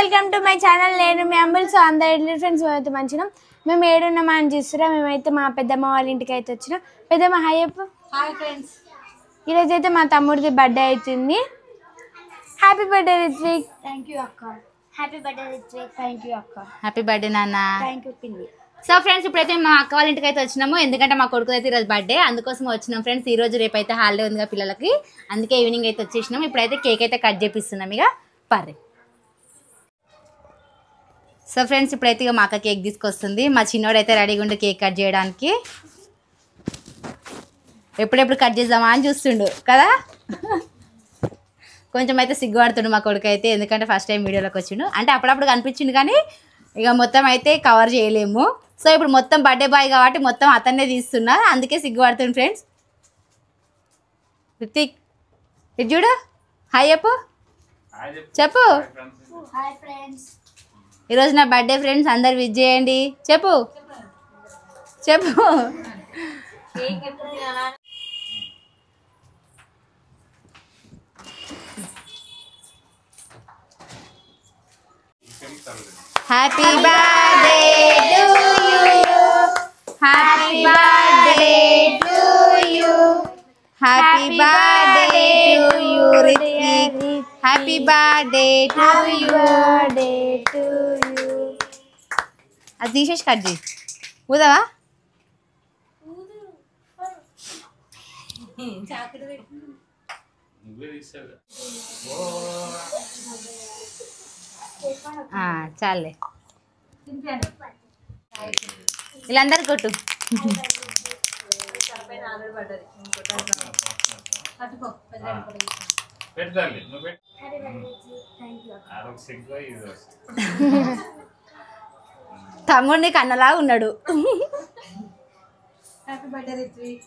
Welcome to my channel. నేను మీ అంబుల్. So అందరి friends మేమైతే మంచిగా మేము ఏడున్నామా అని చూస్తున్నాం. మేమైతే మా పెద్దమ్మ వాళ్ళ ఇంటికి అయితే వచ్చినాం. పెద్దమ్మ హాయ్ చెప్పు. Hi friends. ఈరోజు అయితే మా తమ్ముడిది బర్త్డే అవుతుంది. Happy birthday Ritvik. Thank you అక్క. Happy birthday Ritvik. Thank you అక్క. హ్యాపీ బర్త్డే నాన్న. థ్యాంక్ యూ పిన్ని. సో ఫ్రెండ్స్ ఇప్పుడైతే మా అక్క వాళ్ళ ఇంటికి అయితే వచ్చినాము. ఎందుకంటే మా కొడుకు అయితే ఈరోజు బర్త్డే, అందుకోసం వచ్చినాం ఫ్రెండ్స్. ఈ రోజు రేపు అయితే హాలిడే ఉందిగా పిల్లలకి, అందుకే ఈవినింగ్ అయితే వచ్చేసినాం. ఇప్పుడైతే కేక్ అయితే కట్ చేపిస్తున్నాం ఇక పర్రే. సో ఫ్రెండ్స్ ఇప్పుడైతే ఇక మా అక్క కేక్ తీసుకొస్తుంది. మా చిన్నోడు అయితే రెడీగా ఉండి కేక్ కట్ చేయడానికి ఎప్పుడెప్పుడు కట్ చేద్దామా అని చూస్తుండు కదా. కొంచెం అయితే సిగ్గుపడుతుండు మా కొడుకు అయితే, ఎందుకంటే ఫస్ట్ టైం వీడియోలోకి వచ్చిండు. అంటే అప్పుడప్పుడు కనిపించిండు కానీ ఇక మొత్తం అయితే కవర్ చేయలేము. సో ఇప్పుడు మొత్తం బర్త్డే బాయ్ కాబట్టి మొత్తం అతన్నే తీస్తున్నా, అందుకే సిగ్గుపడుతుంది ఫ్రెండ్స్. రితిక్ ఇటు చూడు, హాయ్ చెప్పు. చెప్పు హాయ్ ఫ్రెండ్స్. ఈరోజు నా బర్త్డే ఫ్రెండ్స్, అందరు విజ్ చేయండి. చెప్పు చెప్పు. Happy birthday to you, happy birthday to you, happy birthday to you Ritik, happy birthday to you. అది తీసేసి కట్ చేయి. ఊదవా? చాలే, వీళ్ళందరూ కొట్టు. తమ్ముడిని కన్నలా ఉన్నాడు. Happy birthday Rithvik.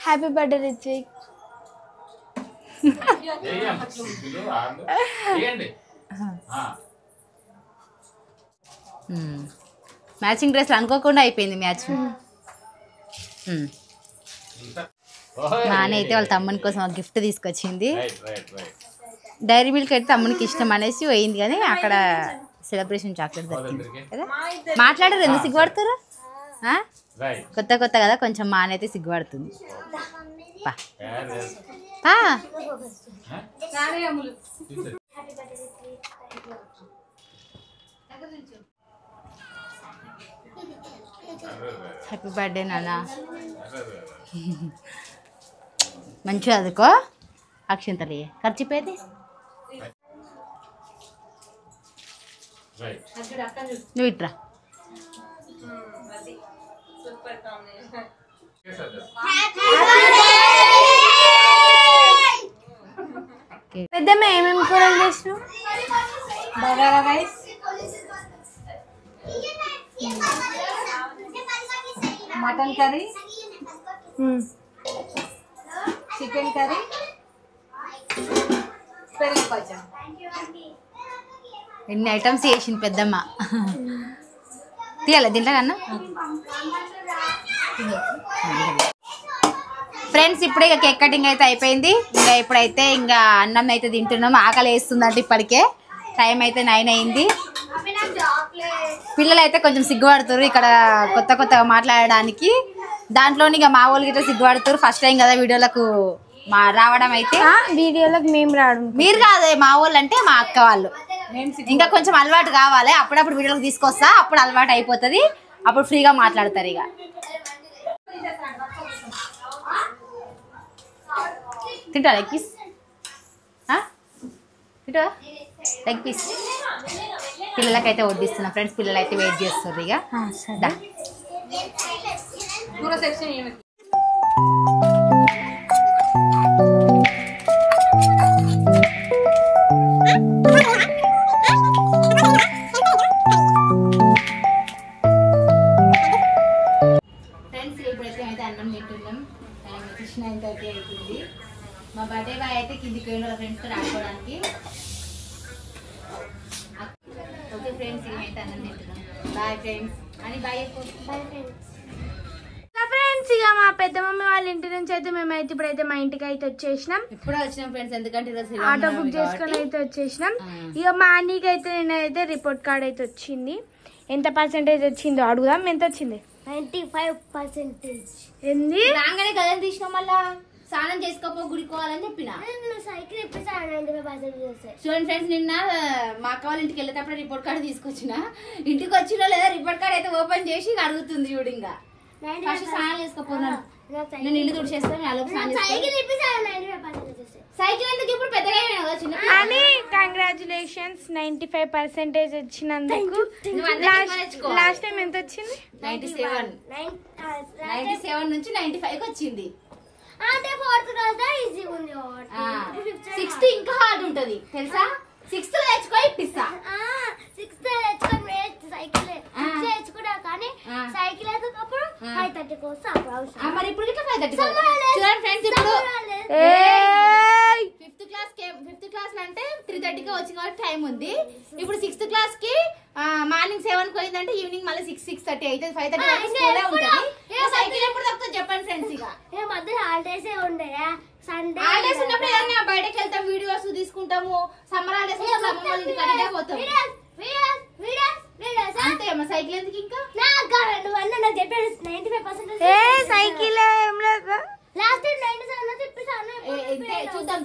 Happy birthday Rithvik. Matching డ్రెస్లు అనుకోకుండా అయిపోయింది మ్యాచ్. నాన్న అయితే వాళ్ళ తమ్ముని కోసం ఒక గిఫ్ట్ తీసుకొచ్చింది. డైరీ మిల్క్ అయితే తమ్మునికి ఇష్టం అనేసి పోయింది, కానీ అక్కడ సెలబ్రేషన్ చాక్లెట్ దొరికింది కదా. మాట్లాడరు, ఎందుకు సిగ్గుపడతారు? కొత్త కొత్త కదా, కొంచెం మానైతే సిగ్గుపడుతుంది. హ్యాపీ బర్త్డే నాన్న. మంచిగా అదుకో, అక్షింతలు ఖర్చిపోయేది. నువ్వు ఇట్రా. పెద్దమ్మ ఏమేమి కూరలు చేసినావు? Bagara rice, mutton curry, chicken curry, పెరుగు పచ్చడి. ఎన్ని ఐటమ్స్ చేసింది పెద్దమ్మ. తీయాలి దీంట్లో కన్నా. ఫ్రెండ్స్ ఇప్పుడే ఇక కేక్ కటింగ్ అయితే అయిపోయింది. ఇంకా ఇప్పుడైతే ఇంకా అన్నం అయితే తింటున్నాం. ఆకలి వేస్తుందంటే ఇప్పటికే టైం అయితే 9 అయింది. పిల్లలు అయితే కొంచెం సిగ్గుపడుతున్నారు ఇక్కడ కొత్త కొత్తగా మాట్లాడడానికి. దాంట్లోని ఇక మా వాళ్ళకి అయితే సిగ్గుపడుతున్నారు, ఫస్ట్ టైం కదా వీడియోలకు రావడం. అయితే వీడియోలకు మేము రావడం, మీరు కాదు మా వాళ్ళు అంటే మా అక్క వాళ్ళు. ఇంకా కొంచెం అలవాటు కావాలి, అప్పుడప్పుడు వీడియోలకు తీసుకొస్తా, అప్పుడు అలవాటు అయిపోతుంది, అప్పుడు ఫ్రీగా మాట్లాడతారు. ఇక తింటా లెగ్ పీస్, తింటా లెగ్ పీస్. పిల్లలకైతే వడ్డిస్తున్నా ఫ్రెండ్స్, పిల్లలు అయితే వెయిట్ చేస్తారు. ఇక ఫ్రెండ్స్ ఇప్పుడైతే అయితే అన్నం తింటున్నాం. టైం 9:30 అవుతుంది. మా బర్త్డే బాయ్ అయితే కిందికి వెళ్ళి ఫ్రెండ్స్తో ఆడుకోవడానికి. ఓకే ఫ్రెండ్స్ ఇవైతే అన్నం తింటున్నాం. బాయ్ ఫ్రెండ్స్ అని బాయ్. ఫ్రెండ్స్ ఫ్రెండ్స్ ఇక మా పెద్ద మమ్మీ వాళ్ళ ఇంటి నుంచి అయితే మేమైతే ఇప్పుడైతే మా ఇంటికి అయితే వచ్చేసినాం. ఇప్పుడే వచ్చినాం ఫ్రెండ్స్, ఎందుకంటే ఆటో బుక్ చేసుకొని అయితే వచ్చేసినాం. ఇక మా అన్నీకి అయితే నేనైతే రిపోర్ట్ కార్డ్ అయితే వచ్చింది. ఎంత పర్సెంటేజ్ వచ్చిందో అడుగుదాం. ఎంత వచ్చింది? 95%. ఏంది రాగానే గదిని తీసినాం, మళ్ళా స్నానం చేసుకోపో గుడికోవాలని చెప్పిన. సైకిల్ ఇప్పిస్తాను 95% చూడండి ఫ్రెండ్స్, నిన్న మా అక్క వాళ్ళ ఇంటికి వెళ్ళేటప్పుడు రిపోర్ట్ కార్డు తీసుకొచ్చిన. ఇంటికి వచ్చినా లేదా రిపోర్ట్ కార్డ్ అయితే ఓపెన్ చేసి అడుగుతుంది చూడు. ఇంకా ఫస్ట్ స్నానం చేసుకోపోతున్నాను, నేను ఇల్లు తుడిచేస్తాను. సైకిల్ ఇప్పిస్తాను 95%. సైకిల్ ఎందుకు ఇప్పుడు పెద్దగా కదా చిన్న అని కంగ్రాచులేషన్స్ 95% వచ్చినందుకు. లాస్ట్ టైం ఎంత వచ్చింది? 97 నుంచి 95 వచ్చింది. అంటే 4th క్లాస్ ఈజీ ఉంది. 6th ఇంకా హార్డ్ ఉంటది తెలుసా. 6th తెచ్చుకో ఇప్పిస్తా. 6th తెచ్చుకొని సైకిల్ తెచ్చుకున్నా కానీ సైకిల్ ఎక్కప్పుడు 5:30 కోసం అవసరం. మరి ఇప్పుడు ఇట్లా 5:30 చూడండి ఫ్రెండ్స్. ఇప్పుడు 5th క్లాస్ అంటే 3:30కి వచ్చిన కాబట్టి టైం ఉంది. ఇప్పుడు 6th క్లాస్ కి మార్నింగ్ 7 పోయిందంటే ఈవినింగ్ మళ్ళీ 6:30 అయితే 5:30 సైకిల్ ఎప్పుడు తక్కువ చెప్పండి ఫ్రెండ్స్. ఇక మధ్య హాలిడేస్ ఉండే సండే హాలిడేస్ ఉన్నప్పుడు ఏదైనా బయటకు వెళ్తాం, వీడియోస్ తీసుకుంటాము. సమ్మర్ హాలిడేస్ పోతాం అంతే. మా సైకిల్ ఎందుకు ఇంకా చెప్పాడు 95%. సైకిల్ ఏం లేదు. లాస్ట్ టైం 97 ఇప్పిస్తాను. చూద్దాం.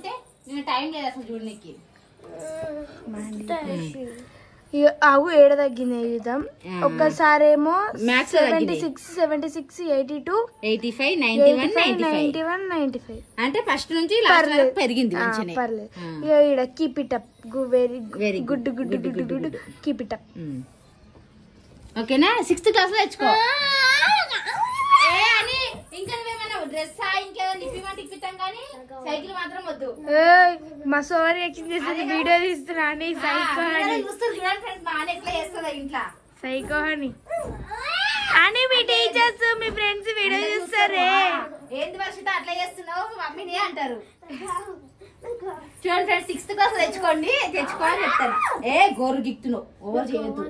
నేను టైం లేదు అసలు చూడడానికి. అవు ఏడ తగ్గింది చూద్దాం. ఒక్కసారేమో 76, 76, 82, 85, 91, 95 అంటే ఫస్ట్ నుంచి పెరిగింది. పర్లేదు. ఇక keep it up. Very good good good good keep it up. ఓకేనా? 6th క్లాస్ లో తెచ్చుకో. అని ఇంకా నువ్వేమైనా డ్రెస్ ఇంకేదో నిప్పిమంటే ఇప్పిస్తాం కానీ సైకిల్ మాత్రం వద్దు. మా సోరీ ఎక్కించేసి వీడియో తీస్తున్నా అని సైకో అని చూస్తారు చూడండి ఫ్రెండ్స్. బాగా ఎట్లా చేస్తుందా ఇంట్లో సైకో అని మీ టీచర్స్ మీ ఫ్రెండ్స్ వీడియో చూస్తారే. ఏంది వర్షిత అట్లా చేస్తున్నావు మమ్మీని అంటారు. చూడండి ఫ్రెండ్స్, 6th క్లాస్ తెచ్చుకోవాలని చెప్తాను. గోరు గిక్తున్నావు, ఓవర్ చేయొద్దు.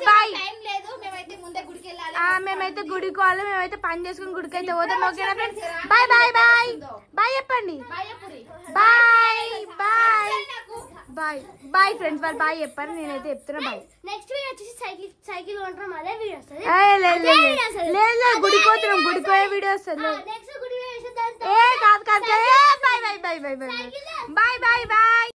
టైం లేదు, మేమైతే ముందే గుడికి వెళ్ళాలి. మేమైతే గుడికి పోవాలి. మేమైతే పని చేసుకుని గుడికి అయితే పోతాం. ఓకేనా friends? Bye bye bye bye చెప్పండి. Bye bye bye bye friends. వాళ్ళు బాయ్ చెప్పారు, నేనైతే చెప్తున్నా బాయ్. నెక్స్ట్ వీడియో వచ్చేసి సైకిల్ కొంటాం. అదే వీడియో వస్తుంది. లేదు గుడికి పోతున్నాం. గుడికి పోయే వీడియో వస్తుంది. నెక్స్ట్ గుడి కాదు bye bye bye bye bye bye bye bye bye.